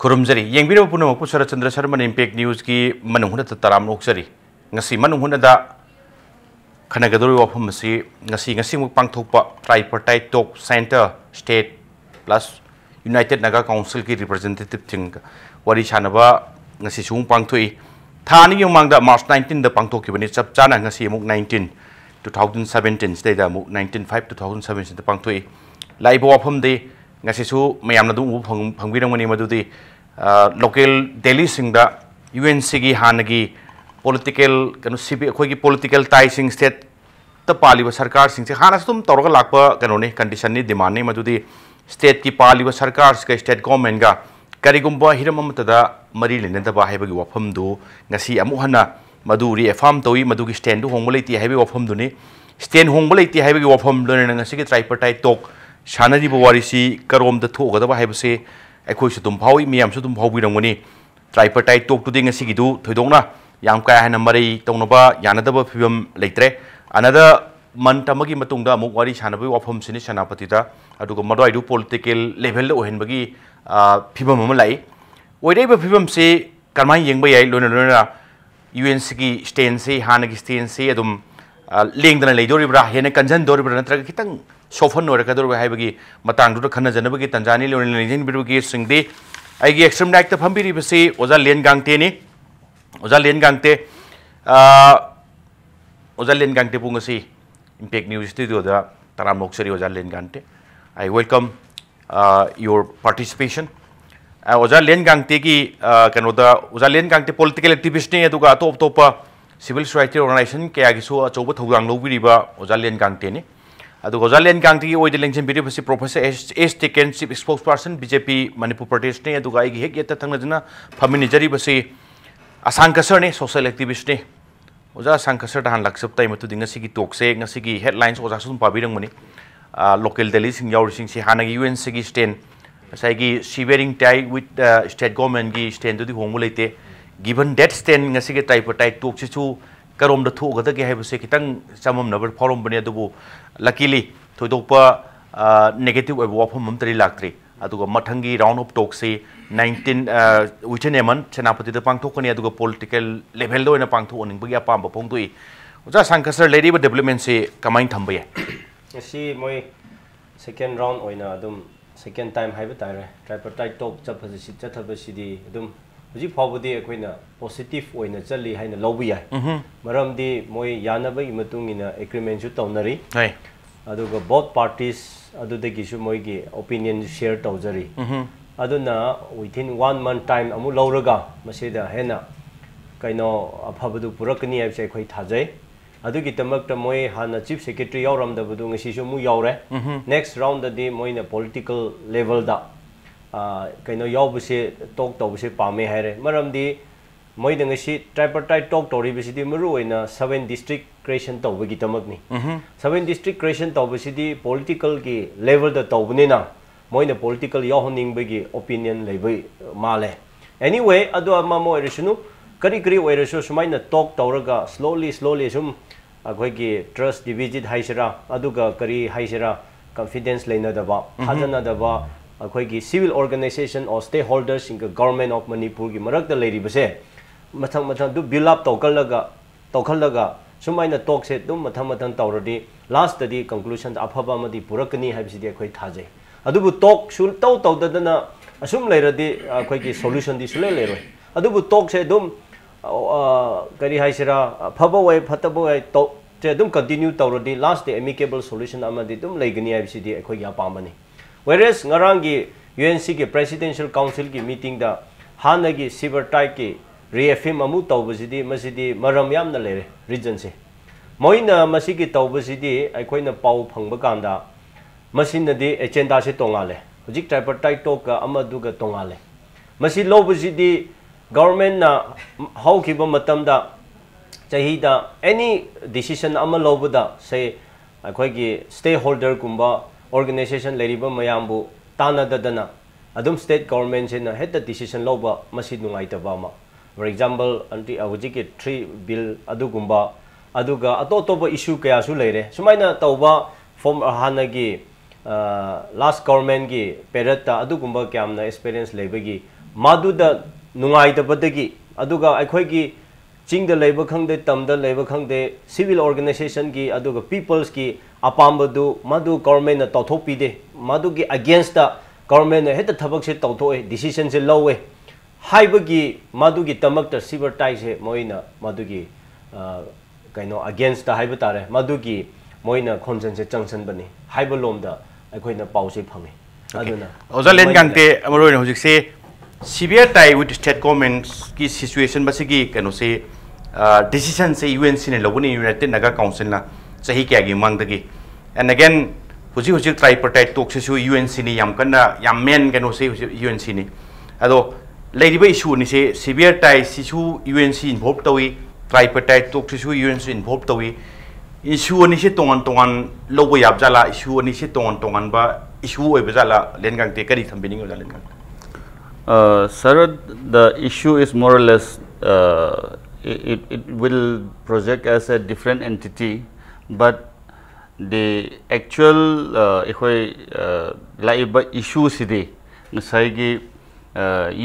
खुरुमजरी येंबिरो पुनमकु Sharatchandra Sharma impact news की मनुहुन तराम नोक्सरी ngasi manuhuna da khanagadu wafam si ngasi muk pangthokpa tripartite talk center state plus united naga council ki representative thing wari chanaba ngasi sung pangthoi thani yumangda march 19 da pangthokki bani chap chana ngasi muk 19 2017 state da muk 19 2017 da pangthoi laibo wafam de ngasi su mayamna du phangwirang mani madudi local delhi singda unc gi hanagi political kanu sibi khoi gi political tie sing state ta paliba sarkar sing se hana sum tawra lakpa kanu ne condition ni demand ni madudi state ki paliba sarkar ka state government ga karigumba hiram amata mari lene da ba haiba gi wafam du ngasi amu hana maduri afam toi madugi stand du hongbolai ti haiba wafam du ni stand hongbolai ti haiba gi wafam du ne ngasi gi tripartite talk shanari bo wari si karom da thoga da ba haiba se akhoi su tum phawi miyam su tum phawbi rangoni tripartite talk tu ding ngasi gi du thoidongna yang kaya hana mari tongnaba yanadaba phibam leitre another month amagi matungda amuk wari chanabi wafam sini chanapati da aduga madoi du political level lo henbagi phibam am lai oidai ba phibam se karmai yengba yai lona unc ki stand se hana ki stand se adum lengdana leidoribra hena kanjan doribra natra kitang sofan ora kador haibagi matang du khana janabagi tanjani lona lengin birugi singde aigi extreme right ta phambiri base oza LIEN GANGTE ni oza LIEN GANGTE pungasi impact news studio da taram noksari oza LIEN GANGTE I welcome your participation oza LIEN GANGTE ki kano da oza LIEN GANGTE political activist ne aduga top topa civil society organization kaya gi so achoba thogang lobiriba oza LIEN GANGTE ni aduga oza LIEN GANGTE ki oide lengchen biri basi professor TIKEN chief spokesperson BJP Manipur Pradesh ne aduga igi hek yeta thangna jana famini jari basi ASHANG KASAR ne social activist ne oja ASHANG KASAR da han laksap tai matu dinga sigi talk se ngasi gi headlines oja sun pabirang mani local delhi sing yaur sing si hanagi unc gi stand sai gi severing tie with the state government gi stand du hongmu leite given that stand ngasi gi tripartite talk si chu karom da thu gada gi haibase kitang chamam nabar forum bani adubu luckily thoidokpa negative oibo wafam am tari laktri aduga mathangi round of talk se 19 within a month chanapati da pangthokani aduga political level do ina pangthok ning bagi apam ba pongtui oja ASHANG KASAR lady ba development se kamain thamba ya si moi second round oina adum second time haiba tare tripartite talk chaphasi chathabasi di adum huji phawbudi akoina positive oina chali haina lobi ya maramdi moi yanabai matung ina agreement ju tawnari hai aduga both parties adudagi su moi gi opinion share tawjari aduna within 1 month time amu lawraga masida hena kaino aphabadu purakani aibse khoi thajai adugi tamakta moi hana chief secretary yauram da budu ngasi su mu yaure next round da di moi na political level da kaino yaubse talk tawbse pame haire maramdi moi da ngasi tripartite talk tori bisidi maru oina 7 district creation tawbagi tamakni 7 district creation tawbisidi political ki level da tawbne na moina political yohoning bagi opinion lebai male anyway adu ama mo erisunu kari oirasu sumaina talk tawraga slowly sum akhoi gi trust division haisira aduga kari haisira confidence leina daba hajana daba akhoi gi civil organization or stakeholders in the government of Manipur gi marak da leiri base mathang du build up tawkhallaga sumaina talk se dum mathang tawradi last di conclusion afaba amadi purakani haibisi di akhoi thajai adubu talk sul taw dadana asum leiradi akhoi gi solution di sule leiroi adubu talk se dum kari haisira phaba way phataba way to te dum continue tawradi last the amicable solution amadi dum leigani haibisi di akhoi gi apamani whereas ngarang gi unc gi presidential council gi meeting da hanagi tripartite ki reaffirm amu tawbasidi masidi maram yamna leire region se moina masigi tawbasidi aikoina pau phangba kanda masina di agenda se tongale hujik tripartite talk ka amaduga tongale masi lobasidi government na haukiba matamda chahida any decision ama lobada say akoi gi stakeholder kumba organization leriba mayambu tana dadana adum state government se na head decision loba masi nungai tabama for example anti hujik 3 bill adugumba aduga atotoba issue kaya su leire sumaina tawba form hanagi last government ki perata adugumba kyamna experience lebagi maduda nungai da badagi aduga akhoi gi ching da labor khangde tam da labor khangde civil organization gi aduga peoples gi apambadu madu government na tawthopi de madu gi against the government na heta thabak se tawthoe decision se lowe haibagi madu gi tamak ta civil ties se moina madu gi kaino against the haiba tare madu gi moina khonjan se changsan bani haiba lom da akhoi na pau se phangi aduna oza len gangte amroi hojik se severe tie with state governments ki situation basigi kaino se decision se UNC ne lobuni United Naga Council na sahi kya gi mangdagi and again hujik tripartite talk se UNC ni yam kana yam men kaino se UNC ni ado ladiba issue ni se severe tie sisu UNC involved tawi tripartite talk se UNC involved tawi issue ni se tongan lobo yap jala issue ni se tongan ba issue oi bajala len gangte kari thambini ola len gang sir, the issue is more or less it will project as a different entity, but the actual laiba issue sidi ngasai gi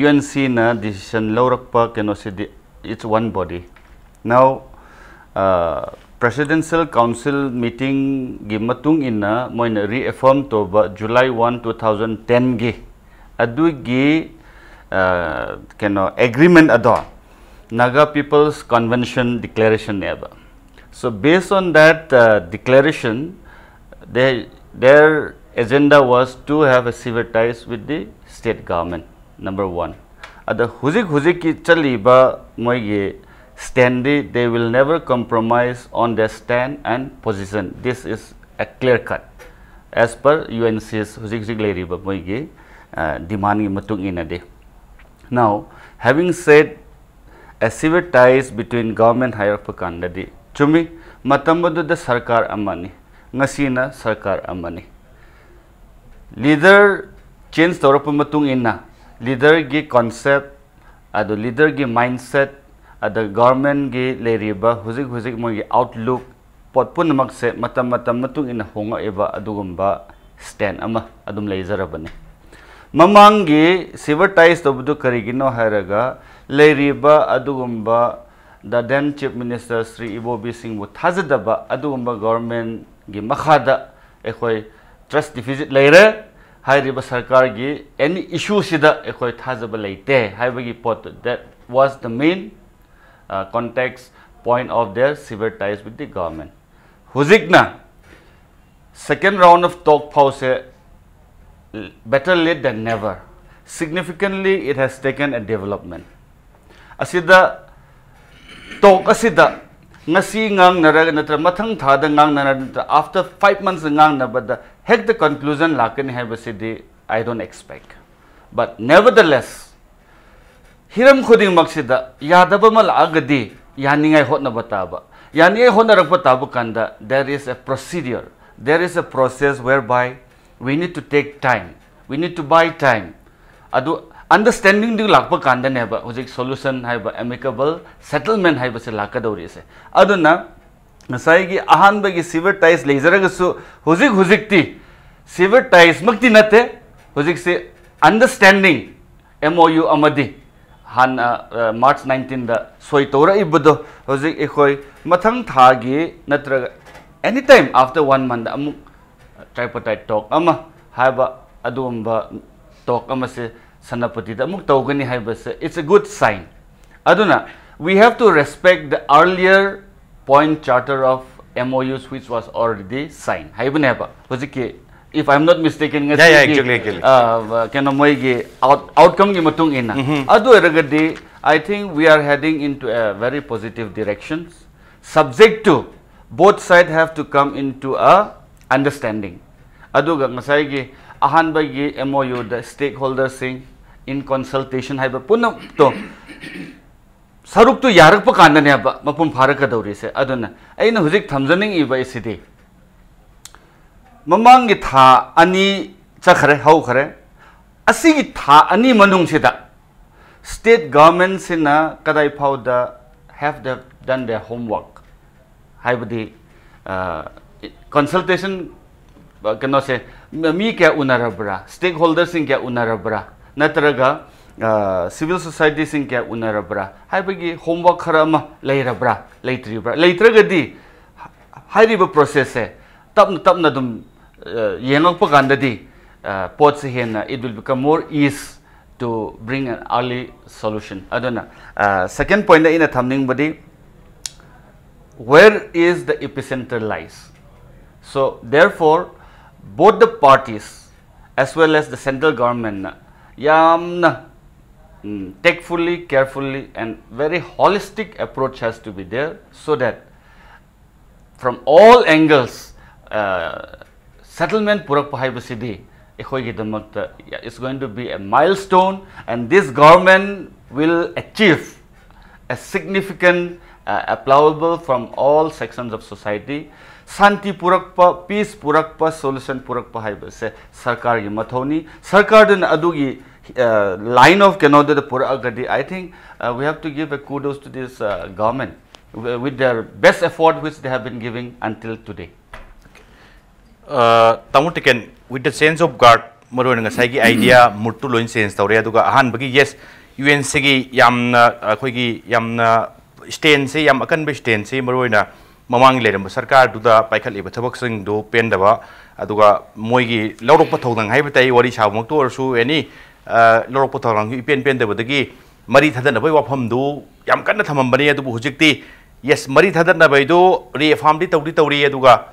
UNC na decision laurakpa keno sidi it's one body. Now Presidential Council meeting gi matung inna moina reaffirm to ba July 1 2010 gi adu gi keno agreement ado Naga People's Convention Declaration neba. So based on that declaration, their agenda was to have a severe ties with the state government. Number one. Ada huzik ki chaliba moige standi, they will never compromise on their stand and position. This is a clear cut as per UNC's huzik leriba moige demanding matung inade. Now, having said a severe ties between government hierarchy chumi matamadu the sarkar amani ngasina sarkar amani leader change torapa matung inna leader gi concept adu leader gi mindset adu government gi leriba huzik mo gi outlook potpun mak se matam matung inna honga eba adugumba stand ama adum leizarabani mamangi severe ties tobudu karigino haraga Leriba adugumba the then Chief Minister Sri Ibobi Singh bu thazadaba adugumba government gi makhada ekhoi trust deficit leire hairiba sarkar gi any issue sida ekhoi thazaba leite haibagi pot that was the main context point of their severe ties with the government. Huzikna second round of talk pause better late than never. Significantly it has taken a development. Asida talk asida ngasi ngang naraga natra mathang thada ngang nara after 5 months ngang na but the heck the conclusion lakani hai basidi I don't expect, but nevertheless hiram khuding maksida yadaba mal agadi yani ngai hotna bataba yani hotna rak bataba kanda there is a procedure, there is a process whereby we need to take time, we need to buy time adu understanding du lakpa kanda neba hojik solution haiba amicable settlement haiba se lakadori se aduna ngasai gi ahan ba gi severe ties leizaraga su hojik ti severe ties makti nate hojik se understanding MOU amadi han March 19 da soi tora ibudo hojik ekhoi mathang tha gi natraga anytime after 1 month amuk tripartite talk ama haiba adumba talk ama se Sanapati da muk tawgani haibase it's a good sign. Aduna we have to respect the earlier point charter of MOUs which was already signed. Haibaneba hojiki if I'm not mistaken exactly kena moigi outcome gi matung ina adu eragadi I think we are heading into a very positive direction subject to both sides have to come into a understanding. Aduga ngasai gi ahan ba gi MOU the stakeholders sing in consultation haiba punam to saruk to yarak pa kanda ne ba mapum pharaka dauri se aduna aina hujik thamjaning iba isidi mamang gi tha ani chakhare hau khare asi gi tha ani manung sida state government sina kadai phauda have done their homework haibadi consultation kano se mi kya unarabra stakeholders sing kya unarabra natraga civil society sing kya unarabra haibagi homework kharama leirabra leitribra leitragadi hairiba process se tapna dum yengok pagandadi pot se hena it will become more ease to bring an early solution adona second point in a thumbing body where is the epicenter lies. So therefore both the parties as well as the central government yamna tactfully, carefully and very holistic approach has to be there so that from all angles settlement purak pahaibasidi is going to be a milestone, and this government will achieve a significant applaudable from all sections of society. Santi purakpa, peace purakpa, solution purakpa haibase sarkar gi mathoni sarkar den adugi line of Kenoda the Puragadi. I think we have to give a kudos to this government with their best effort which they have been giving until today. TIKEN with the sense of God, Marona Sagi idea, Mutu loin sense, Taureaduga, Han Bagi, yes, UN Sigi Yamna, Kogi Yamna, Stensi, Yamakan Bestensi, Marona, Mamang Ledam, Sarkar, do the Paikali, but Tabaxing, do Pendava, Aduga, Moigi, Loropotolang, Habitai, what is how Motu or so any Loropotolang, Pen Pendavagi, Marit Hadan, away of him do, Yamkana Tamambania to Bujikti, yes, Marit Hadan Abaido, reaffirmed it, Auditoria Duga.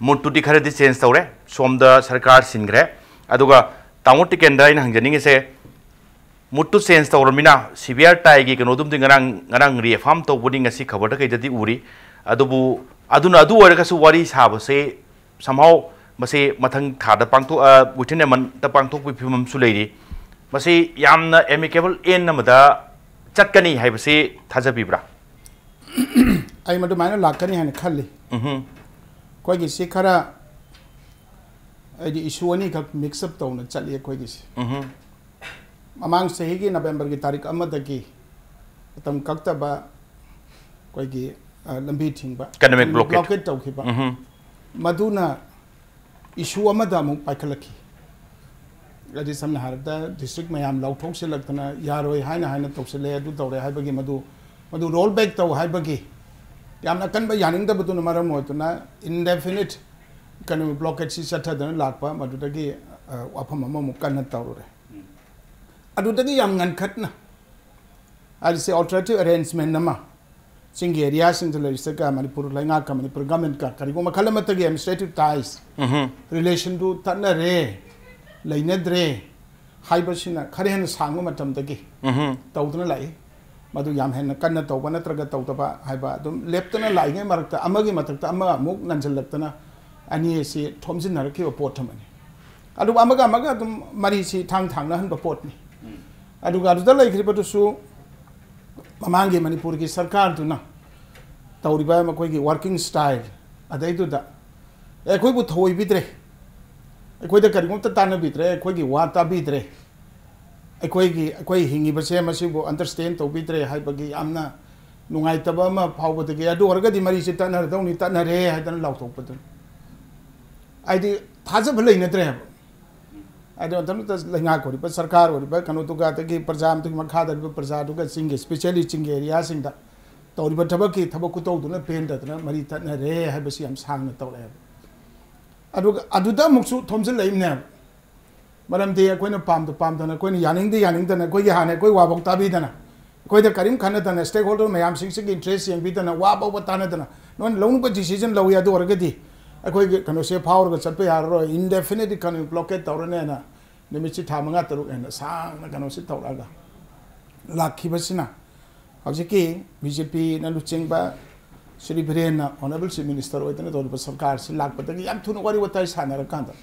Mutu di khare di sense tawre som da sarkar singre aduga tamu TIKEN da in hangjaning se mutu sense tawre mina severe tai gi kanodum ding ngarang refarm to boarding asi khabar da kai jadi uri adubu aduna adu ora kasu wari sab se somehow mase mathang thada pangtho within a month ta pangtho pi phimam su leiri mase yamna amicable in namada chatkani haibase thajabibra ai madu maina lakani han khalli कोई किसी खरा ऐडी issue नहीं का mix up तो उन्हें चलिए कोई किसी मांग से ही कि नवंबर की तारीख अमद की तम कक्ता बा कोई की लंबी थिंग बा एकेडमिक ब्लॉकेट तो की बा मधुना इशू अमद आमु पाइकल की यदि समझ हारता डिस्ट्रिक्ट में हम लौटों से लगता ना यार वो हाई ना तो से ले अदु तो रहे हाई बगी मधु रोल बैक तो हाई बगी यामना कन बा यानिंग दा बतुन मरम होतुना इंडेफिनिट कन ब्लॉकेज सि सथदन लाकपा मदुदगी वाफम अमम कन तौरे अदुदगी याम ngन खतना आदि से अल्टरनेटिव अरेंजमेंट नमा सिंग एरिया सिंग लेरिस का मणिपुर लाइंगा का मणिपुर गवर्नमेंट का करिगो मखल मतगी एडमिनिस्ट्रेटिव टाइज रिलेशन टू तनरे लेनद्रे हाइबसिना खरेन सांगो मतमदगी तौदना लाई मधु याम है कन्न तौबा नत्रगा तौतबा हाइबा दुम लेप्तना लाइगे मरक्ता अमगी मतक्ता अमा मुक नंजलक्तना अनि से थोमजिनरखिबा पोथमनि अदु अमगा दुम मरी सी थांग हन पोटनी अदुगा अदुदा लैखरिबदुसु ममांगी मणिपुर की सरकार दुना तौरिबा मकोइगी वर्किंग स्टाइल अदैदुदा एखोइबु थोइबिद्रे एखोइदा करिगोमता तानबिद्रे एखोइगी वाता बिद्रे अखोई हिंगी बसे मसिबो अंडरस्टैंड तौबिद्रे हाइबगी यामना नुंगाइतबा मा फावबदगी अदु ओरगदी मरी से तनर दौनी तनरे हाइदन लाउथोकपदु आइदि थाजब लैनद्रे आइदि तनुत लैंगा कोरिबा सरकार ओरिबा कनुतुगा तगी प्रजा मतुग मखादरिबा प्रजा दुगा सिंगे स्पेशली सिंगे एरिया सिंगदा तौरिबा थबकी थबकु तौदुना पेंददना मरी तनरे हाइबसी याम सांगना तौरे अदुदा मुक्सु थोमजल लैमने मरम दे कोई पामदना कोई यानिंगदना कोई हाने कोई वाबक ताबीदना कोई करीम खानदना स्टेक होल्डर मैम सिंह इंटरेस्ट यंगबीदना वाबक तानदना नोन लौनुब डिसीजन लौ यादो ओरगदी अखोई कनो से फावर चप यारो इंडेफिनिट कनो ब्लॉकेट तौरनेना निमिति था मंगा तरुक एना सांगना कनो से तौरागा लाखिबसिना हजिकी बीजेपी ना लुचेंबा Shri Biren honourable chief minister ओइतना तौरब सरकार से लाखपतगी याम थुन वारी वताई सानर कांदा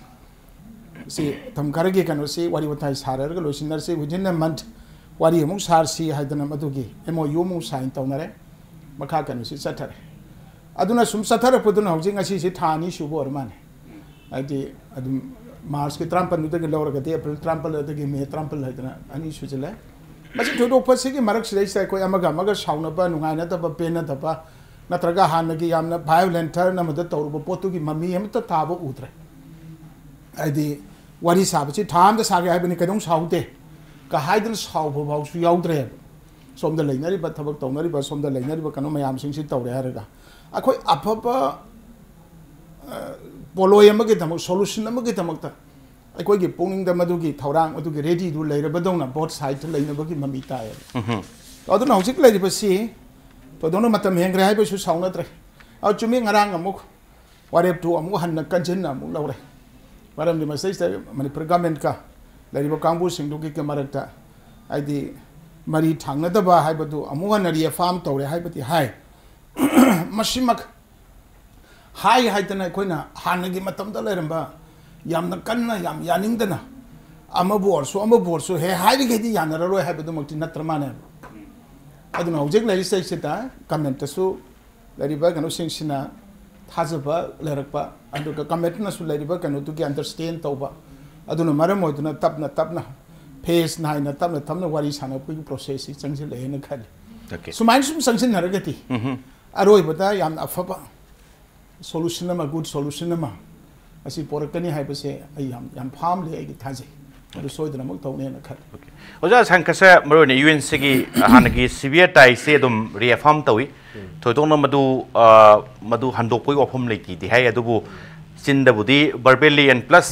से थमकारगे कनो से वारी वताई साररग लोसिनर से विदिन अ मंथ वारी अमु सारसी हाइदना मदुगी एमओयू मु साइन तौनरे मखा कनो से चथरे अदुना सुम चथरे पदुना हौजिं ngasi से थानी सुबो अरमाने आदि अदुम मार्च के 53 नुतगे लौरगदे अप्रैल 53 दगे मे 53 हाइदना अनि सुजले मसि थोदोपसे के मरक सिदैसा कोई अमगा साउनबा नुगाइना तब पेना तब नत्रगा हानगी यामना वायलेंट नमद तौरब पोतुगी मम्मी हमत ताबो उद्रे आदि वारी साबची थाम द सागे हाइबनि कदों साउते ka haidal sau bau su yaudre som da leinari ba thabak tawnari ba som da leinari ba kanu mayam sing si tawre haraga akhoi afaba poloy amagi thamak solution amagi thamakta akhoi gi pungning da madugi thorang adugi ready du leira badongna both side to leina bagi mami tae aduna hojik leiri ba si podona matam hengre hai ba su sauna tre au chumi ngarang amuk warep tu amuk hanna kanchen amuk lawre maram di masai sta Manipur government ka leiri ba kangbu sing du gi ke marakta aidi mari thangna da ba hai ba du amuk hanari farm tawre hai ba ti hai masimak hai hai tana koina hanagi matam da leramba yamna kanna yam yaningdana amabu so he hai ri gedi yanara roi hai ba du makti natramane aduna hojek lari sai sita comment su lari ba kanu singsina thajaba lerakpa aduga comment na su lari ba kanu tu ki understand tawba aduna maram oduna tapna face na ina tapna wari sana pu process changsil le na khali okay sumain sum sangsin haragati aroi bata yam afaba solution ma good solution ma asi porakani hai base ai yam farm le ai thaje adu soidana mak tawne na khali okay oja sankasa marone UNC gi hanagi severe tai se dum reaffirm tawi thoidongna madu handopoi ofum leiti di hai adubu chinda budi verbally and plus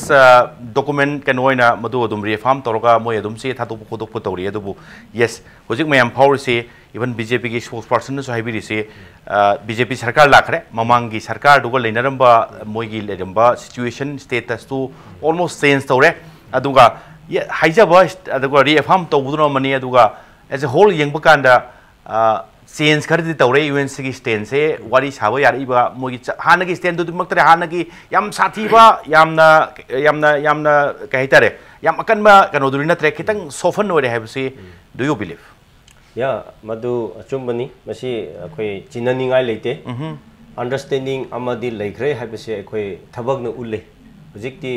document kanoina madu dum reaffirm toroga moi dum se thatu khodok putori adubu yes hojik mayam power se even BJP ki spokesperson so haibiri se BJP sarkar lakhre mamangi sarkar dugo leinaramba moigi leramba situation status to almost change tore aduga haijaba aduga reaffirm tobuduna mani aduga as a whole yengba kanda change khari tawre UNC gi stand se wari sawa yari ba mogi hana gi stand du maktre hana gi yam sathi ba yamna kahitare yam akan ma kano durina tre kitang soften ore have se do you believe ya madu achumbani masi akhoi chinani ngai leite understanding amadi leikre have se akhoi thabak na ulle hujikti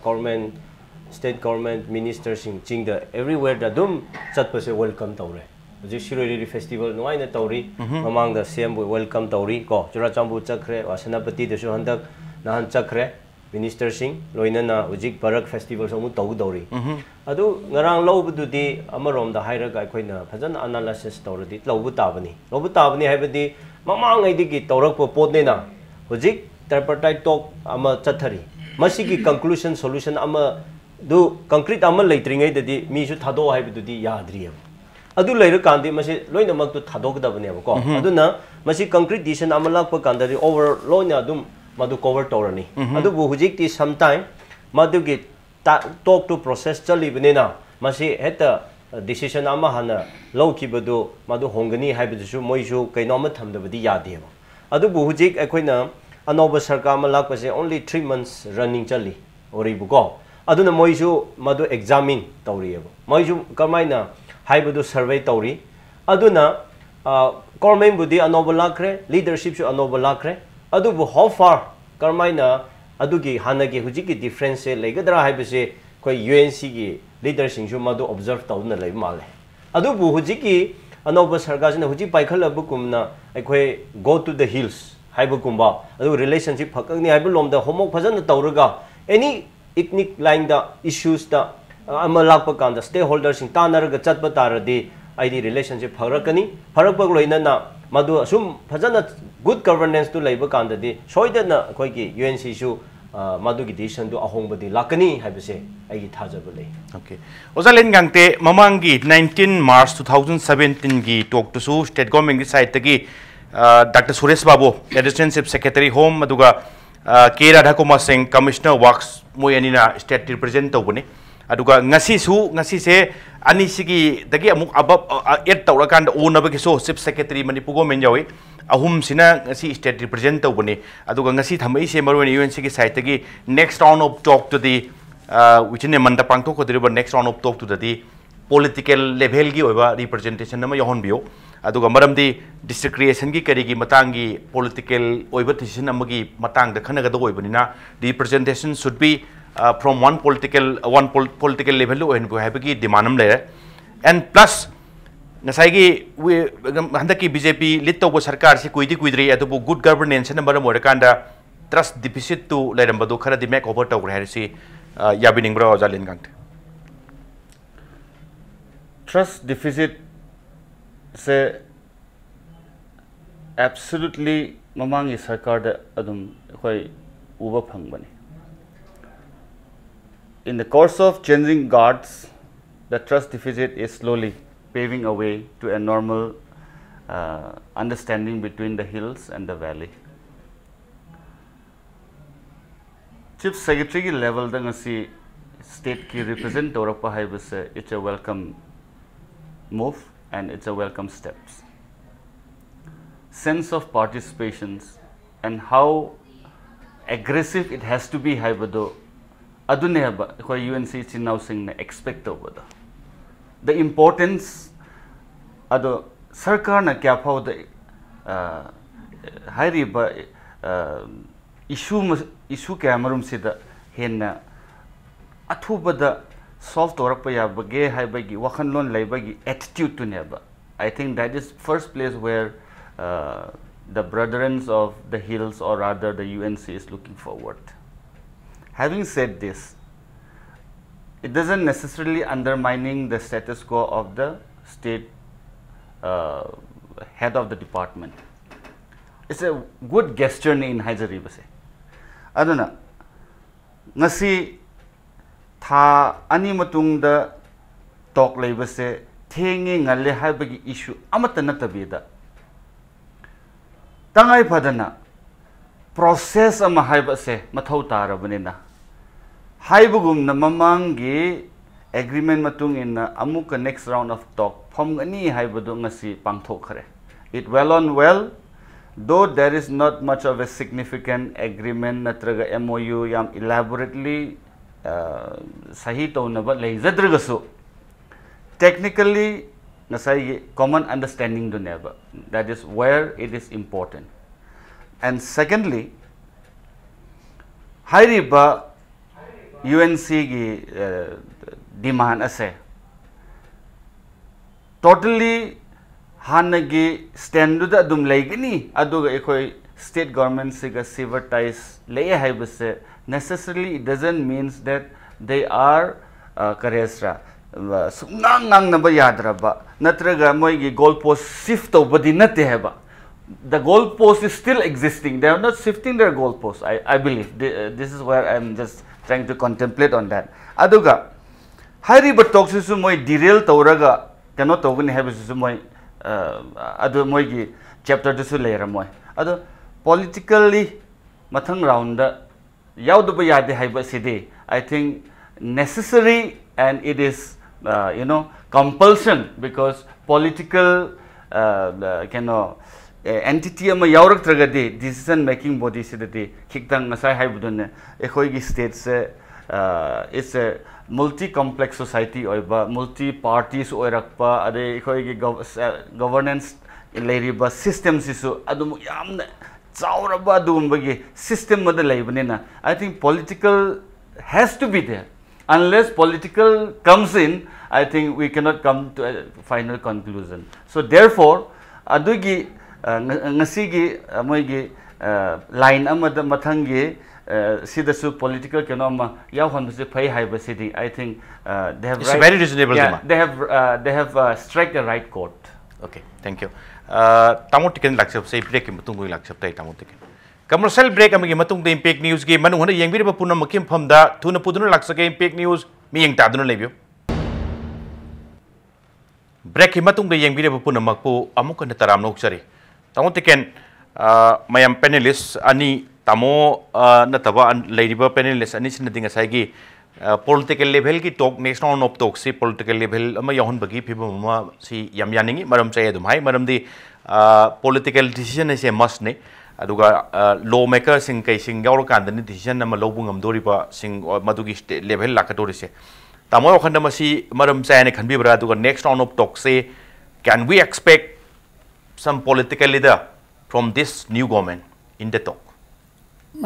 government state government ministers sing chingda everywhere da dum chatpase welcome tawre hujik shirori festival noaina tawri mamang da CM welcome tawri ko churachambu chakre wasanapati de so handak nahan chakre minister sing loina na hujik barak festival so mu taw dawri adu ngarang lobdu di amarom da hairaga akoina phajan analysis tawradi lobu tabani haibadi mamang ai digi tawrak po potne na hujik tripartite talk ama chathari masigi conclusion solution ama du concrete ama leitringai dadi mi su thado haibdu di yadri adu leira kandi masi loina mak tu thadok da bane ko aduna masi concrete decision ama lak pa kandari over loina dum madu cover torani adu bu hujik ti sometime madu gi talk to process chali bane na masi heta decision ama hana low ki badu madu hongani haibdu su moi su kaino ma thamda badi yade adu bu hujik akoina anoba sarkar ma lak pa se only 3 months running chali ori bu ko aduna moi su madu examine tawri moi su kamaina haibadu survey tawri aduna government budi anoba lakre leadership su anoba lakre adu bu how far karmaina adugi hanagi hujiki difference legadra haibase koi UNC gi leadership su madu observe tawna lei male adu bu hujiki anoba sarkar na huji paikhala bukumna aikoi go to the hills haibu kumba adu relationship phakni haibu lomda homok phajana tawraga any ethnic line da issues da amalakpa kanda stakeholders sing tanaraga chatpa taradi ID relationship pharakani pharakpa loina na madu asum phajana good governance to leiba kanda di soidana khoi gi UNC su madu gi decision du ahongbadi lakani haibase agi thajaba lei okay ozalen gangte mamangi 19 March 2017 gi talk to su state government gi side tagi Dr. Suresh Babu Assistant Chief Secretary Home aduga K Radha Kumar Singh Commissioner Works moyanina state represent tawbani aduga ngasi se ani sigi dagi amuk abab et tawrakan onabagi so Chief Secretary Manipur government yawi ahum sina ngasi state represent tawbani aduga ngasi thamai se marwen UNC gi side tagi next round of talk to the which in a manda pangto ko deriba next round of talk to the political level gi oiba representation nama yohon bio aduga maramdi district creation gi karigi matangi political oiba decision amagi matang da khanaga da oibanina representation should be from one political level to when we have ki demandam le and plus nasai gi handaki BJP lead to sarkar si kuidri adu good governance na maram orakanda trust deficit to leramba do khara di make over to si yabining bro jalen gangte trust deficit se absolutely mamangi sarkar da adum khoi uba phangbani. In the course of changing guards, the trust deficit is slowly paving a way to a normal understanding between the hills and the valley. Chief Secretary level da ngasi state ki represent torapa haibase, it's a welcome move and it's a welcome steps. Sense of participation and how aggressive it has to be haibado adune haba ko UNC chinau sing na expect over the importance ado sarkar na kya phau the hairi ba issue kamarum sida henna athubada solve torak pa yabage haibagi wakhanlon laibagi attitude to neba. I think that is first place where the brethren of the hills, or rather the UNC, is looking forward. Having said this, it doesn't necessarily undermining the status quo of the state head of the department. It's a good gesture in Haijari base. Aduna ngasi tha ani matung da talk laibase thengi ngalle haibagi issue amata natabida tangai padana process ama haibase mathau tarabunina haibugum na mamangi agreement matung in amuka next round of talk phom ani haibadu ngasi pangthokhare. It well, though there is not much of a significant agreement natraga MOU yam elaborately sahi tawnaba leizadragasu technically nasai common understanding do never, that is where it is important. And secondly, hairiba UNC gi demand ase totally hanagi standard adum laigani aduga ekoi state government siga sever ties lay haibase necessarily it doesn't means that they are karesra sungang nang namba yadraba natraga moi gi goal post shift obadi nate heba. The goal post is still existing. They are not shifting their goal post. I believe this is where I am just trying to contemplate on that. Aduga hairiba talks su moi derail tawraga cannot togani habisu moi adu moi gi chapter du su lera moi adu politically mathang round da yauduba yade haiba sidi I think necessary and it is compulsion because political entity ama yaurak tragadi decision making body sidati khiktang ngasai haibudune ekhoi gi state se it's a multi complex society oiba multi parties oirakpa ade ekhoi gi governance leiriba systems isu adum yamna chauraba dumbagi system mada leibanena I think political has to be there. Unless political comes in, I think we cannot come to a final conclusion. So therefore adugi ngasigi moigi line amada mathangi sidasu political kanoma yawhanbase phai haibasidi I think they have it's very reasonable. Yeah, they have struck the right chord. Okay, thank you. Tamo tiken laksap say break matung goi laksap tai tamo tiken commercial break amagi matung de impact news gi manu hona yengbi ba punam makim phamda thuna puduna laksake impact news mi yeng ta duna lebio break hi matung de yengbi ba punam makpu amuk na taram nok sari tamo tiken mayam panelists ani tamo nataba leiriba panelists ani sin dinga sai gi political level ki talk next round of talk si political level ama yahon bagi phibama si yam yaningi maram chai adum hai maram di political decision is a must ne aduga lawmaker sing kai sing yaur kan dani decision ama lobung am dori ba sing madugi state level lakatori se tamo khanda masi maram chai ne khanbi bra aduga next round of talk say can we expect some political leader from this new government in the talk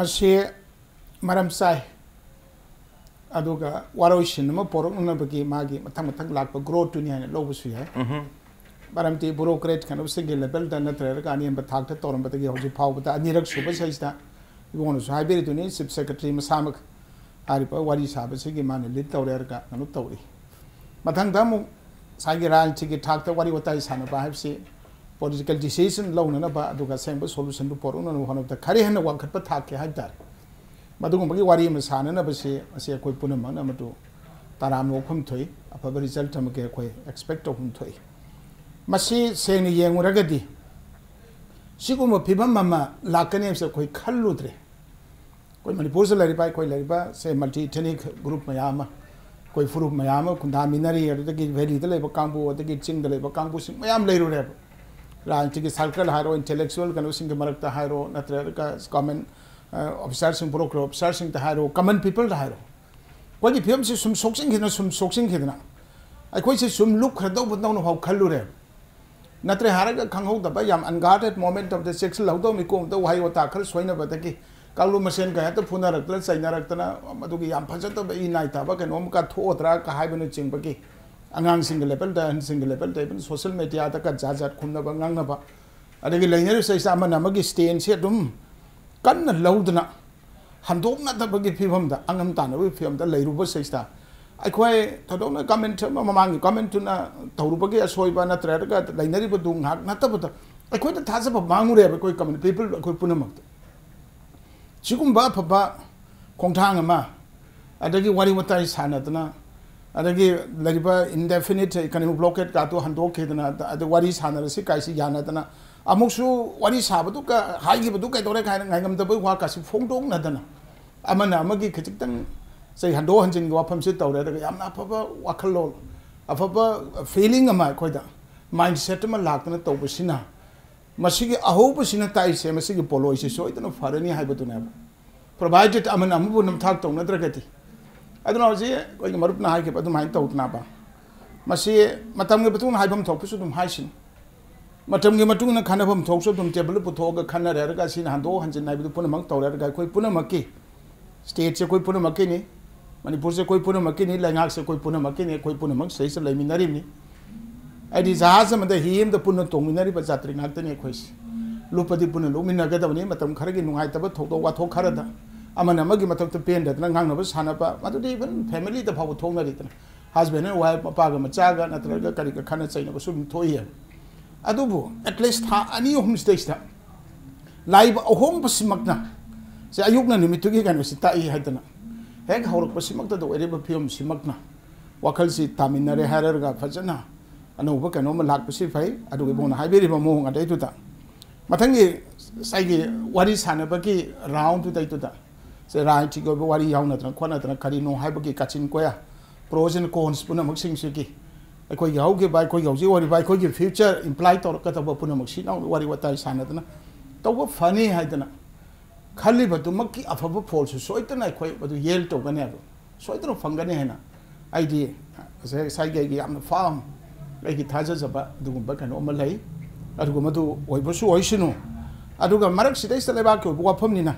masi maram chai aduga waroshin ma porok na bagi magi mathang lakpa growth tu ni ha lobusu hai baramti bureaucrat kan of single level da na tra ka ani ba thak ta toram ba gi hoji phau ba ani rak suba saista ibon so haibiri tu ni chief secretary masamak ari pa wari sa ba sigi man lead tawre ka kanu tawri mathang da mu Saige राजनीति की ठाकता वारी वताई सानबा हाइबसी political decision launana ba aduga semba solution du poruna no hono ta khari hena wangkhat pa thak ke haidar madung bagi wari ma sanana ba se ase koi punam na matu taram no khum thoi apa result am ke koi expect to hum thoi masi se ni yeng uragadi siguma phibam mama lakane se koi khalludre koi manipur se lari pai koi lari ba se multi ethnic group mayama koi furup mayama kunda minari adagi valley de leba kambu adagi ching de leba kambu sing mayam leiru re राजनीति की circle हारो intellectual कनो सिंग मरक ता हारो नत्र का common officer सिंग broker officer सिंग ता हारो कॉमन पीपल ता हारो कोई फिल्म से सुम सोक्सिंग खिदना आई कोई से सुम लुक खरदो बदनो न हाउ खल्लु रे नत्र हारा का खंगौ दबा याम unguarded moment of the sexual हौदो मिको तो वाई वता खर सोइना बदकी कालु मसेन का तो फुना रक्तला चाइना रक्तना मदुगी याम फजत बई नाइ ताबा के नोम का थोद्रा का हाइबनो चिंगबकी angang single level da single level da even social media ta ka jajat khumna ba ngang na ba adagi lainer sai sa man amagi stand se dum kan na laudna handok na da bagi phibam da angam ta na wi phibam da leiru ba sai sta ai khoi thodok na comment ma mamang comment na tawru bagi asoi ba na tra ga lainer ba dung hak na ta ba ai khoi ta thaja ba mangu re ba koi comment people koi punamak chigum ba pha ba khongthang ma adagi wari watai sanatna adagi lariba indefinite economic blockade ka to handok khedna adu wari sanara si kaisi yana dana amuksu wari sabadu ka haigi badu ka dore kai ngam da wa ka si phongdong na dana amana amagi khitang sei hando hanjin wa pham si tawre da yamna phaba wakhalo afaba feeling ama khoida mindset ma lakna tawbasina masigi ahobasina tai se masigi poloi se soidana farani haibaduna provided amana amu nam thak tong na dragati aduna ji koi marup na hai ke adu main taut na ba masi matam ge batung hai bam thok su dum hai sin matam ge matung na khana bam thok su dum table pu thok ga khana re ga sin han do han jin nai bu pun mang taw re ga koi pun makki state se koi pun makki ni manipur se koi pun makki ni langak se koi pun makki ni koi pun mang sei se lai minari ni adi jahaz ma da him da pun tong minari ba jatri ngak ta ni khoi lupadi pun lu min na ga da ni matam khara gi nungai ta ba thok do wa thok khara da amana magi matok to pen da ngang na ba sana ba matu de even family da phaw thong na ri tana husband and wife papa ga macha ga na tra ga kari ka khana chaina ba sum thoi adubu at least ha ani home stage da live home pasimakna se ayuk na nimitu gi kan si ta I haitana hek hawruk pasimakta do ere ba film simakna wakal si taminare harar ga fajana anu ba kano ma lak pasi phai adu ge bona haiberi ba mo ngai tu ta mathangi sai gi wari sana ba ki round tu dai tu ta se rai ti go wari yaw na tran khona tran khari no hai ba ki kachin ko ya pros and cons puna mak sing se ki koi yaw ge bai koi yaw ji wari bai koi gi future imply tor ka ta ba puna mak si na wari watai sana tana to ba funny hai tana khali ba tu mak ki afa ba fall so soi tana koi ba tu yel to ga ne ba soi tana phang ga ne na idea se sai ge gi am farm ai gi thaja ja ba du ba kan o ma lai adu ma tu oi ba su oi sinu adu ga marak sidai se le ba ko ba pham ni na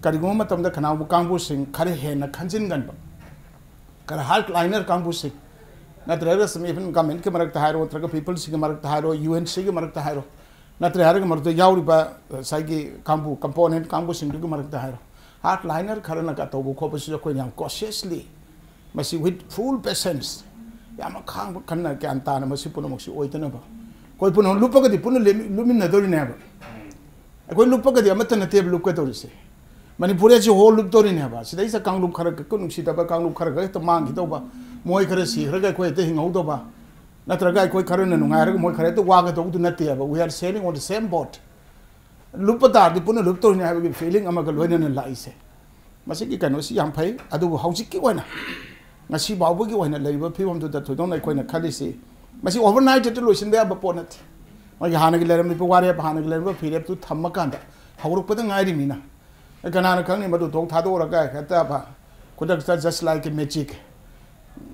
karigoma matamda khanabu kangbu sing khare hena khanjin gan ba kar halt liner kangbu sing natra some even government ke marak taharo traga people sing marak taharo UN sing marak taharo natra har marak yauri ba saigi kangbu component kangbu sing du marak taharo halt liner kharana ka to ko pasi ko nyam cautiously masi with full patience yama khang khanna ke anta na masi puno moksi oitana ba koi puno lupa ka di puno lumin na dori na ba koi lupa ka di amata na teb lupa ka dori se Manipur ji whole look to ne ba sidai sa kang look khara ka kun si ta ba kang look khara ga to mang gi to ba moi khara si khara ga ko te hingau to ba na tra ga ko khara na nu ngai ra moi khara to wa ga to na te ba we are sailing on the same boat loop ta di pun loop to ne ha gi feeling ama ga loina na lai se masi ki kano si yam phai adu hauji ki wana ngasi ba bu gi wana lai ba phibom to da to dong nai ko na khali si masi overnight to lotion ba ba ponat ma gi hana gi leram ni pa ware pa hana gi leram ba phirep tu thamma kan da hawruk pa da ngai ri mina Kanana Kang Madu Dong Tadora Guy, Hatapa, Kudak just like a magic.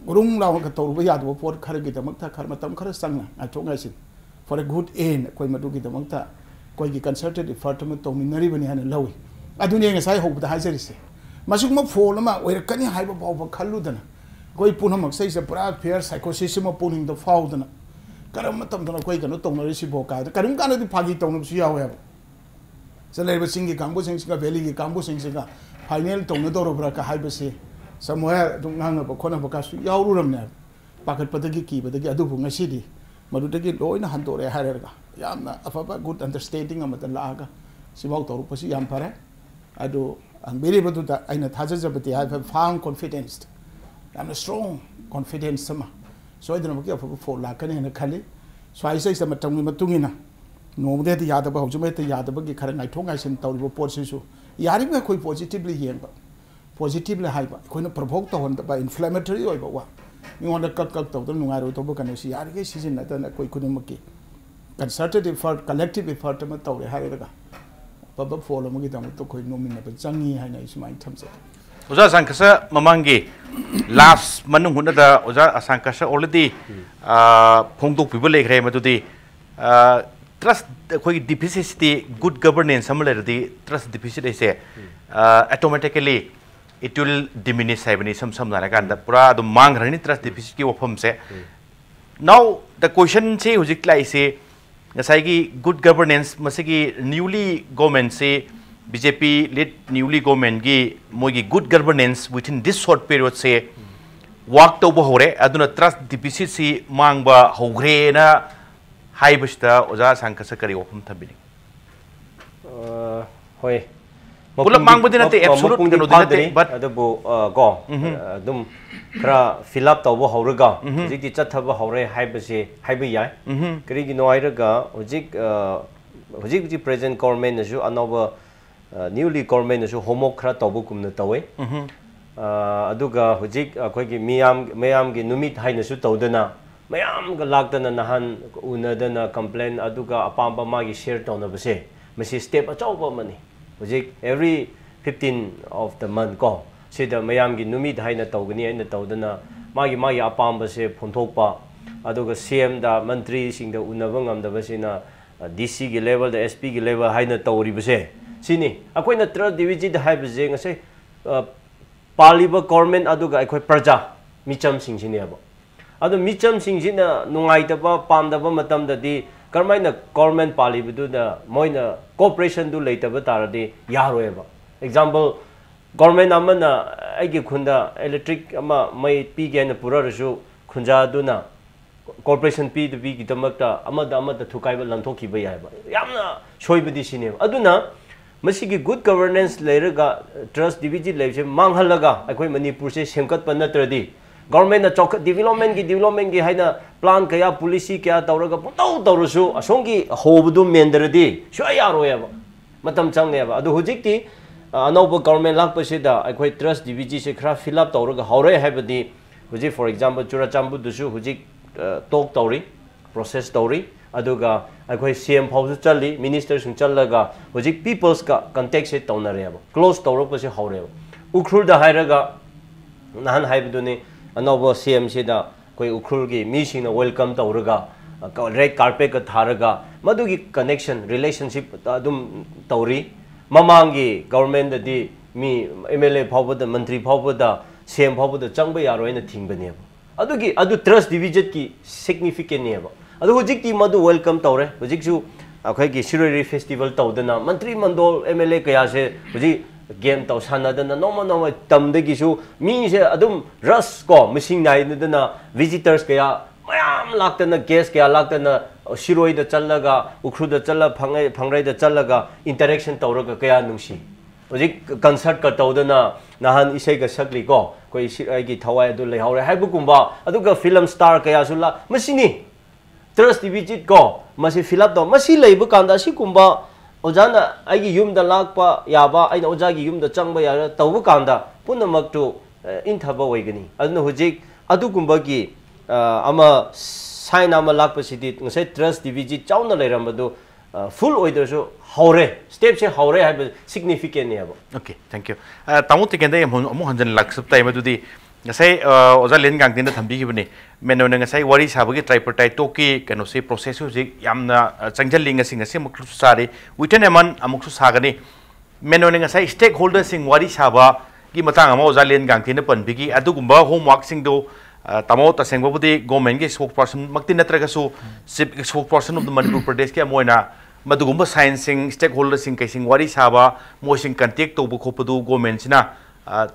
Room Lao Katoya, Port Karagita Mata Karmatam Karasanga, I told us for a good end, Koimaduki the Mata, Koigi concerted department of Minaribani and Lowy. I do as I hope the Hazarisi. Masuma Folama, where can you have over Kaludana? Koi Punamak says a proud pair psychosystem of pulling the Faudana. Karamatam Koika, not on Risiboka, the Karimkana the Pagiton of Sia. So let us sing a cambo sing a belly, cambo sing a final tonador of Raka Hibasi, somewhere don't hang up a corner of Casu, Yaurum. पाखटपदगी कीबदगी अदुबु ngasiदी मदुदगी लोइना हंदोरे हारेरगा यामना अफबा गुड अंडरस्टैंडिंग अमत लागा सिबाउ तोरुपसी याम फरे अदु अंबेरी बदुदा आइना थाजजबति हाइफ फाउंड कॉन्फिडेंस यामना स्ट्रांग कॉन्फिडेंस समा सोइदन मकी अफबा फो लाकने हन खाली स्वाइसै सम तंगि मतुंगिना नोमदेति यादबा हौजुमेति यादबगी खर नाइथोंगाइसिन तौरिबो पोर्सिसु यारिबा खोइ पॉजिटिवली येंबा पॉजिटिवली हाइबा खोइना प्रभोक तहनबा इन्फ्लेमेटरी ओइबा वा मिङोंदा कक कक तौदन नुंगारो तौबो कनोसि यारिगे सिजिनदना कोइ खुदिमकी concerted effort collective effort ma tawre hairega baba follow magi dam to khoi nomina ba changi haina ismai thamse oja sankasa mamangi last manung huna da oja asankasa already phongdok people lekre madudi trust khoi deficiency good governance samlerdi trust deficit ise automatically it will diminish haibani sam na kan da pura adu mang rani trust deficit ki wafam se now the question se hujik lai se ngasai good governance masigi newly government se BJP led newly government gi mogi good governance within this short period se work to bo hore aduna trust deficit si mangba hogre na haibista oja sankasa kari opum thabini hoi pulap mangbudi nate absolute kanu dinate but adabu go dum kra fill up tawbo hawraga hojik ti chathaba hawre haibase haibi yai kari gi noiraga hojik ji present government nasu anova newly government nasu homework kra tawbo kumna tawe aduga hojik akhoi gi miyam gi numit hainasu tawdana mayam ga lagdana nahan unadana complain aduga apamba magi share tawna base masi step achawba mani hojik every 15 of the month ko sida mayam gi numit haina tawgani aina tawdana magi apamba se phonthokpa aduga CM da mantri sing da unaba ngamdaba sina DC gi level da SP gi level haina tawri base sini akoina trust division da haibje ngasai paliba government aduga akoi praja micham sing sini aba adu micham sing sina nungai daba pamdaba matam da di karmaina government palibu da moina cooperation du leitaba taradi yaroeba example government amana aigi khunda electric ama mai pi gena purarasu khunja duna corporation pi du bi gidamakta amada thukaiba lanthokhi ba yaiba yamna soibadi sine aduna masigi good governance leiraga trust division leise manghalaga akoi manipur se semkat panatradi government na chok development gi haina plan kaya policy kaya tawraga putau tawrusu asongi hobudu mendradi soya royaba matam changneba adu hujikti anova government lakpasida akoi trust division se khra fill up tawraga haure haibadi hujik for example churachambu dusu hujik talk tawri process tawri aduga akoi CM phausu challi minister sung challaga hujik peoples ka contact se tawnareba close tawrapa se haureba ukhur da hairaga nahan haibaduni anova CM sida koi ukhur gi mi singna welcome tawraga red carpet ka tharaga madugi connection relationship adum tawri mamangi government di mi MLA phawbada mantri phawbada CM phawbada changba yaroina thingbane adugi adu trust division ki significant ne ba adu hojik ti madu welcome tawre hojik su akhai gi Shirori festival tawdana mantri mandol MLA kaya se hojik game taw sanadana noma tamdagi su mi se adum rush ko missing nai dana visitors kaya mayam laktana guest kaya laktana Shiroi da challaga ukhru da challa phangrai da challaga interaction tawraga kaya nungsi hojik concert ka tawdana nahan isai ga sakli ko koi ai gi thawai adu lehaure haibukumba aduga film star kaya sulla masini trust division ko masi fill up do masi leibu kanda si kumba ojana ai gi yum da lakpa yaba aina oja gi yum da changba ya tawu kanda punamak tu inthaba waigani aduna hojik adukumba gi ama sign ama lakpa sidi ngasai trust division chauna leirambadu full order so haure step se haure have significant ne aba okay thank you tamu TIKEN da amu hanjan lak sub time madudi ngasai oja LIEN GANGTE na thambi gibani meno na ngasai wari sabagi tripartite to ki kano se process hu yamna changjal linga singa se muklu sari within a month amuksu sagani meno na ngasai stakeholders sing wari saba ki matang ama oja LIEN GANGTE na panbigi adugumba homework sing do tamo tasengwabudi government ge spokesperson makti natragasu chief spokesperson of the Manipur Pradesh ke moina madugumba science stakeholders sing kaising wari saba moising contact to bu khopadu government sina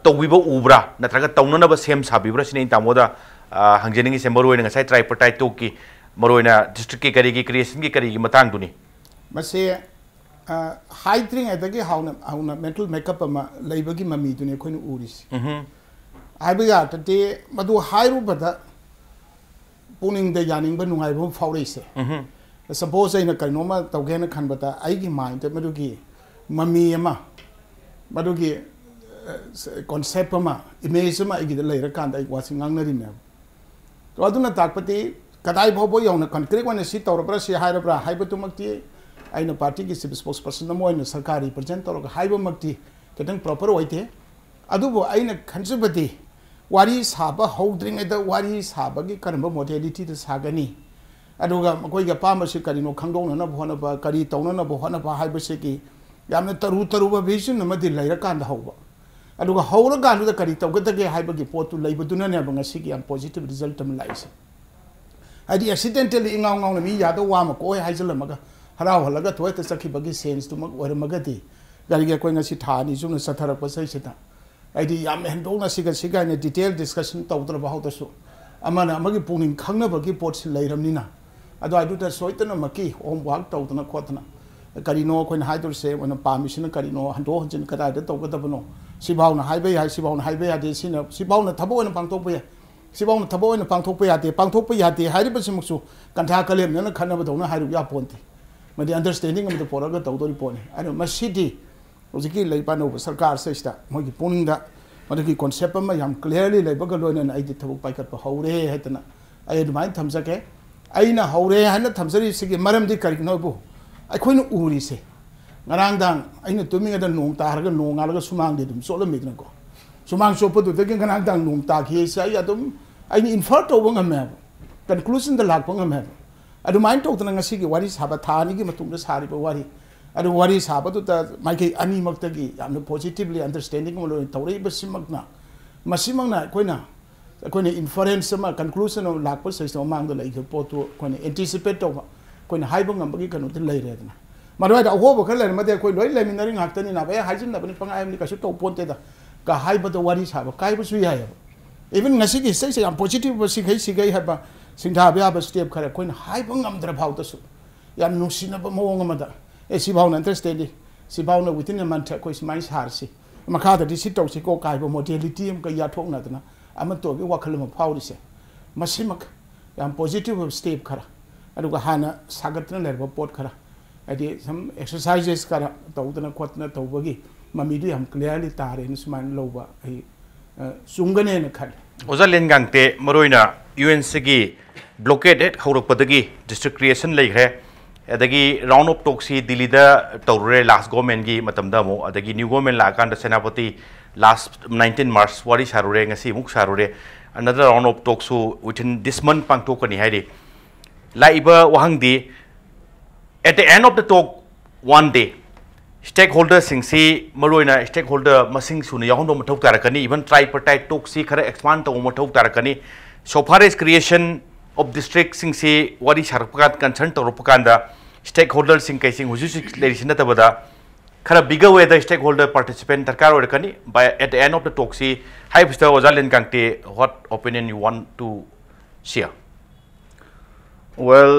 tawbiba ubra natraga tawnana ba sem sabibra sine tamoda hangjening is moro na sai tripartite to ki moro na district ki kari ki creation ki kari ki matang duni mase hydring adagi hauna mental makeup ama leibagi mami duni khoi uris aibiga tate madu hairu bada puning de yaning ba nungai bom faurese suppose ina kanoma tawgena khanbata aigi mind madugi mami ama madugi concept ama image ama igi de leira kan dai wasing ngangnari na to aduna takpati kadai bobo yona concrete wana si tawra si haira haibatumakti aina party ki spokesperson na moina sarkari represent tawra haiba makti ketang proper oite adubo aina khanjubati wari saba holdring eda wari saba gi karamba modality de sagani aduga makoi ga pama si karino khangdong na bhona ba kari tawna na bhona ba haiba se ki yamna taru ba vision na madi laira kan da hoba aduga howra ga lu da kari tawga ge haiba gi potu leibaduna ne ba ngasi gi am positive result tam laise adi accidentally ingaw ngaw na mi ya do wa ma ko haijala maga harau halaga toy ta sakhi bagi sense tu mag or magati gari ge koi ngasi tha ni jung sathara pa sai sita adi yam hendong na siga ne detail discussion tawdra ba hawta su amana magi puning khangna bagi pot si leiram ni na ado adu ta soitana maki om wak tawdna khotna karino koi na haidur se ona permission karino hando jin kada da tawga da bano sibaw na haibe hai sibaw na haibe ya de sina sibaw na thabo na pangtok pa sibaw na thabo na pangtok pa ya de hairi ba simuksu kantha kalem na khana ba dona hairu ya ponti madi understanding am the poraga tawdori pone ano masidi ojiki leipa no sarkar se sta mogi puning da madaki concept ma yam clearly leiba ga loina na aidi thabuk paikat pa haure hetna ai admai thamjake aina haure hana thamjari sigi maram di karik no bu ai khoina uri se ngarang dang aina tuminga da nong targa nong alaga sumang de dum solo mi ko sumang so podu de ngarang dang nong ta ki sai adum aini infer to banga me conclusion da lag banga me adu main to tana ngasi gi wari saba thani gi matung da sari ba wari adu wari saba tu ta mai ki ani makta gi yamna positively understanding mo lo tawrei ba simakna masimangna koina inference ma conclusion of lag pa sai so mang do lai ko potu koina anticipate to koina haiba ngam gi kanu tin lai re na marwa da ho ba khala ma de koi loi lai min ring hakta ni na ba haijin na bani panga ayam ni ka su to ponte da ka haiba do wari saba kai ba su ya even ngasi gi sai am positive ba si gai ha ba singha bya ba step khara koina haiba ngam dra phau ta su yam nu sina ba mo ngam da e si bauna understanding si bauna within a month ko is mai har si makha da si to si ko kai ba modality am ka ya thok na na am to ge wakhal ma phau ri se masimak yam positive step khara adu ga hana sagatna lerba pot khara adi some exercises kara tawdana khotna tawbagi mami du yam clearly tare ni suman loba ai sungane na khal oza len gangte maroina UNC gi blockade haurakpadagi district creation leigre adagi round of talks Delhi da tawre last government gi matamda mo adagi new government la kan da senapati last 19 March wari sarure ngasi muk sarure another round of talks within this month pangtokani hairi laiba wahangdi at the end of the talk one day stakeholders singsi maroina stakeholder masing suna yahondo mathok tarakani even tripartite talk si khara expand to mathok tarakani so far as creation of district singsi wari sarpakat concern to ropakanda stakeholders sing kaising huju legislation ta bada khara bigger way the stakeholder participant darkar orakani by at the end of the talk si high mr ozalen kangte what opinion you want to share well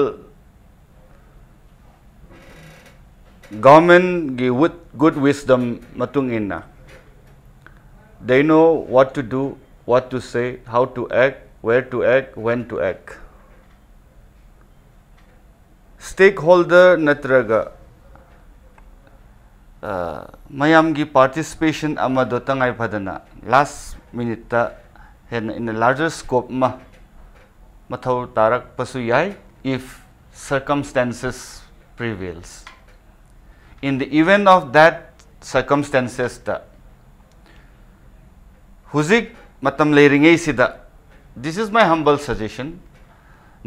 government gi with good wisdom matung inna they know what to do what to say how to act where to act when to act stakeholder natraga mayam gi participation amado tangai phadana last minute ta in a larger scope ma mathau tarak pasu yai if circumstances prevails in the event of that circumstances ta huzik matam leiringai sida this is my humble suggestion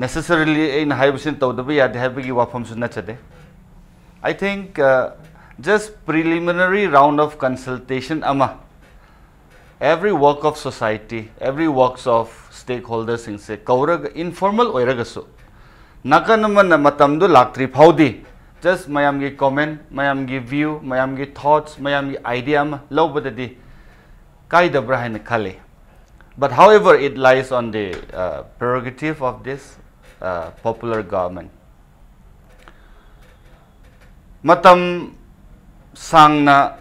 necessarily in hybsin tawdabi ya dhabigi wafam sunna chade I think just preliminary round of consultation ama every walk of society every walks of stakeholders in se kaurag informal oiragasu nakanamana matamdu laktri phaudi just mayam gi comment mayam gi view mayam gi thoughts mayam gi idea ma lobadadi kai dabra haina khale But however, it lies on the prerogative of this popular government. Matam sangna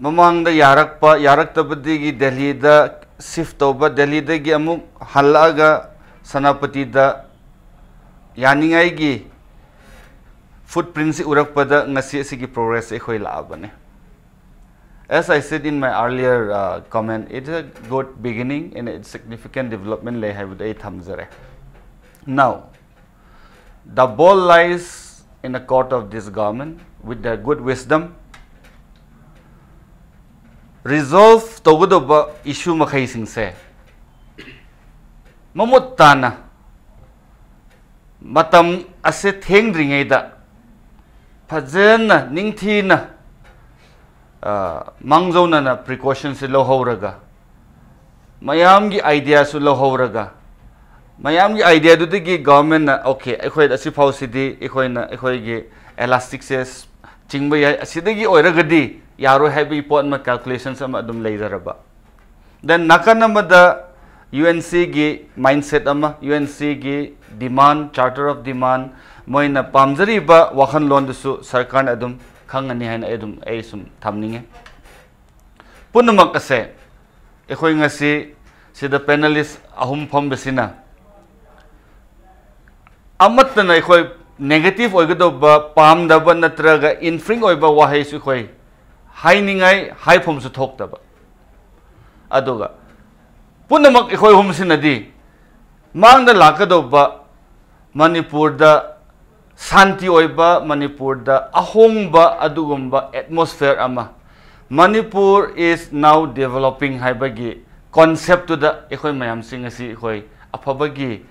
mamang da yarak tabadi Delhi da shift over Delhi da gi amuk halaga Sanapati da yaningai gi footprints urak pada ngasi sigi progress ekhoi laabane. As I said in my earlier comment, it is a good beginning and a significant development lay have the thamzare. Now, the ball lies in the court of this government with their good wisdom. Resolve togodoba issue makai sing se. Mamut tana matam ase theng dringai da phajana ningthina mangzona na precautions se lo horaga mayam gi idea su lo horaga mayam gi idea du gi government na okay ekhoi asi phau sidi ekhoi gi elastic says chingba ya asidagi oiraga di yaro heavy pot ma calculations am adum leijaraba then nakana mada UNC gi mindset ama UNC gi demand charter of demand moina pamjari ba wakhan lon su sarkar na adum khangani hain adum ai sum thamninge punamak ase ekhoi ngasi sida panelist ahum phom besina amatna ekhoi negative oigado ba pam da ba natraga infring oiba wahai su khoi hainingai hai phom su thok da ba adoga punamak ekhoi hum sinadi mang da lakado ba Manipur da Santi oiba Manipur da ahongba adugumba atmosphere ama Manipur is now developing haibagi concept to the ekhoi mayam singasi ekhoi aphabagi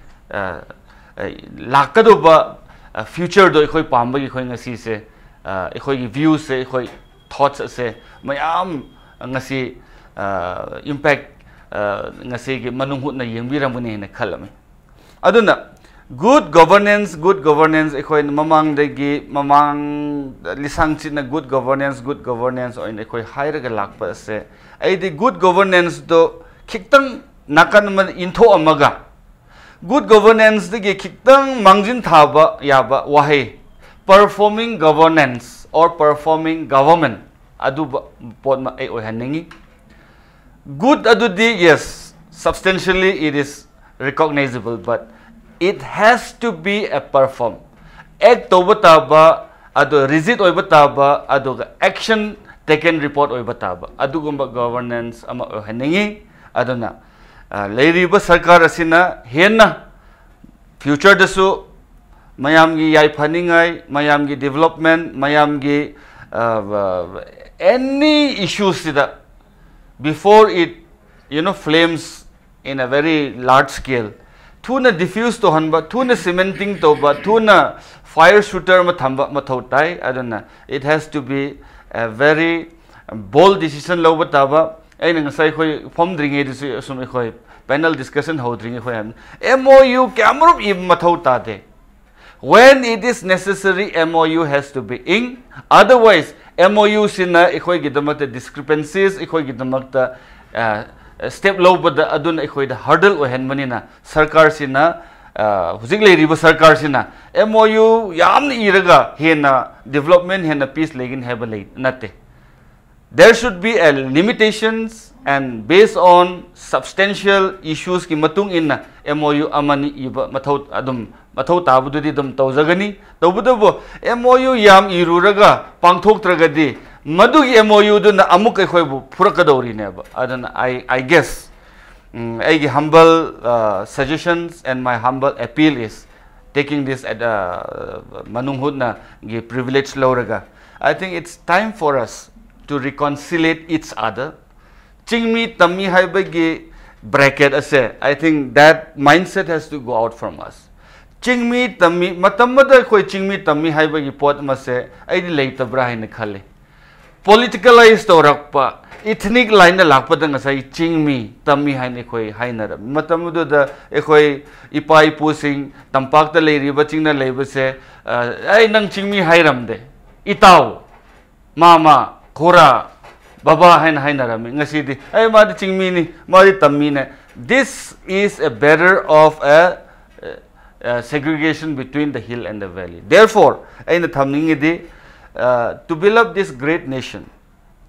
lakado ba future do ekhoi pambagi ekhoi ngasi se ekhoi views se ekhoi thoughts se mayam ngasi impact ngasi gi manung hutna yengbiramuni ne khalame aduna good governance ekhoi mamang degi mamang lisang china good governance oin ekhoi hairaga lakpa se ai the good governance do khitang nakan man intho amaga good governance degi khitang mangjin thaba yaba wahe performing governance or performing government adu pot ma ai oihaningi good adudi yes substantially it is recognizable but it has to be a perform act obataba ado rigid obataba ado action taken report obataba adugumba governance ama haningi aduna leiriba sarkar asina henna future dasu mayam gi yai phaningai mayam gi development mayam gi any issues sida before it flames in a very large scale tuna diffuse to hanba tuna cementing to ba tuna fire shooter ma thamba ma thautai aduna it has to be a very bold decision lo bataba aina ngasai khoi form dringe disu asum khoi panel discussion ho dringe khoi am MOU camera im ma thauta de when it is necessary MOU has to be in otherwise MOU sina khoi gidamak discrepancies khoi gidamak step low but adun ekhoi da hurdle ohen manina sarkar sina hujik le riba sarkar sina MOU yam iraga hena development hena peace legin hebale nate there should be a limitations and based on substantial issues ki matung inna MOU amani iba mathau adum mathau tabudu di dum tawjagani tawbudu MOU yam iruraga pangthok tragadi Madugi MOU do na amuk ekhoi bu purakadori ne ba adana I guess I humble suggestions and my humble appeal is taking this at Manung Hutna gi privilege loraga I think it's time for us to reconcile each other chingmi tammi haibagi bracket ase I think that mindset has to go out from us chingmi tammi matamada khoi chingmi tammi haibagi pot mase ai di leitabra haina khale politicalized torakpa ethnic line na lakpa da ngasai chingmi tammi haine khoi hainara matamudu da ekhoi ipai pusing tampak ta leiriba chingna leibase ai nang chingmi hairamde itaw mama khora baba hai na rami ngasi di ai ma di chingmi ni ma di tammi ne. This is a better of a segregation between the hill and the valley. Therefore, ai na thamning di to build up this great nation,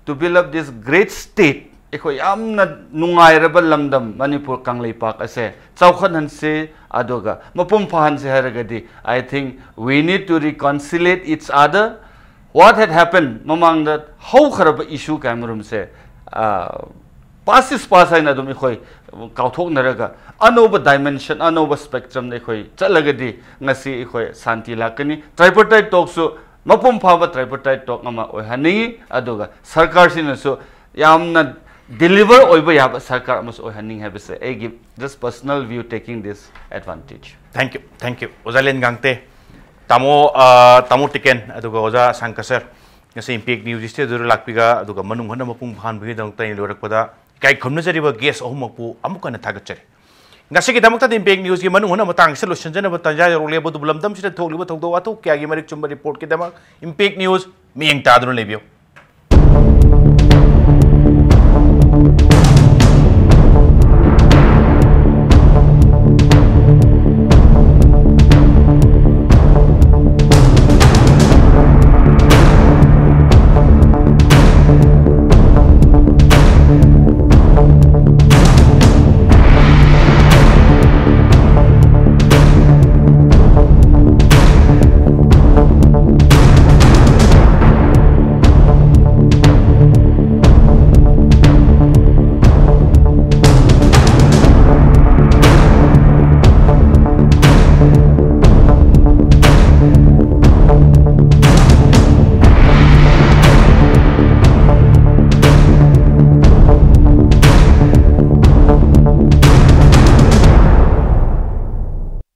to build up this great state, eko yam na nungairabal lamdam Manipur kanglei pak ase chawkhan hanse adoga mapum phan se haragadi. I think we need to reconcile each other. What had happened mamang that how kharab issue Cameroon se pass ai na dum ekhoi kauthok naraga anoba dimension anoba spectrum ekhoi chalagadi ngasi ekhoi santi lakani. Tripartite talk su mapum phaba tripartite talk ama ohani adoga sarkar sin so yamna deliver oiba yaba sarkar amas ohaning have say I give just personal view taking this advantage. Thank you oza LIEN GANGTE tamo TIKEN aduga oza ASHANG KASAR ngasi impact news ste dur lakpiga aduga manung hana mapung phan bhi dang tai lorakpada kai khomna jariba guest ahumpu amuka na thagachari ngasi ki damakta impact news gi manung hana matang solution jana batanja role bodu bulamdam sida tholiba thogdo atu kya gi marik chumba report ki damak impact news miyeng ta dun lebio.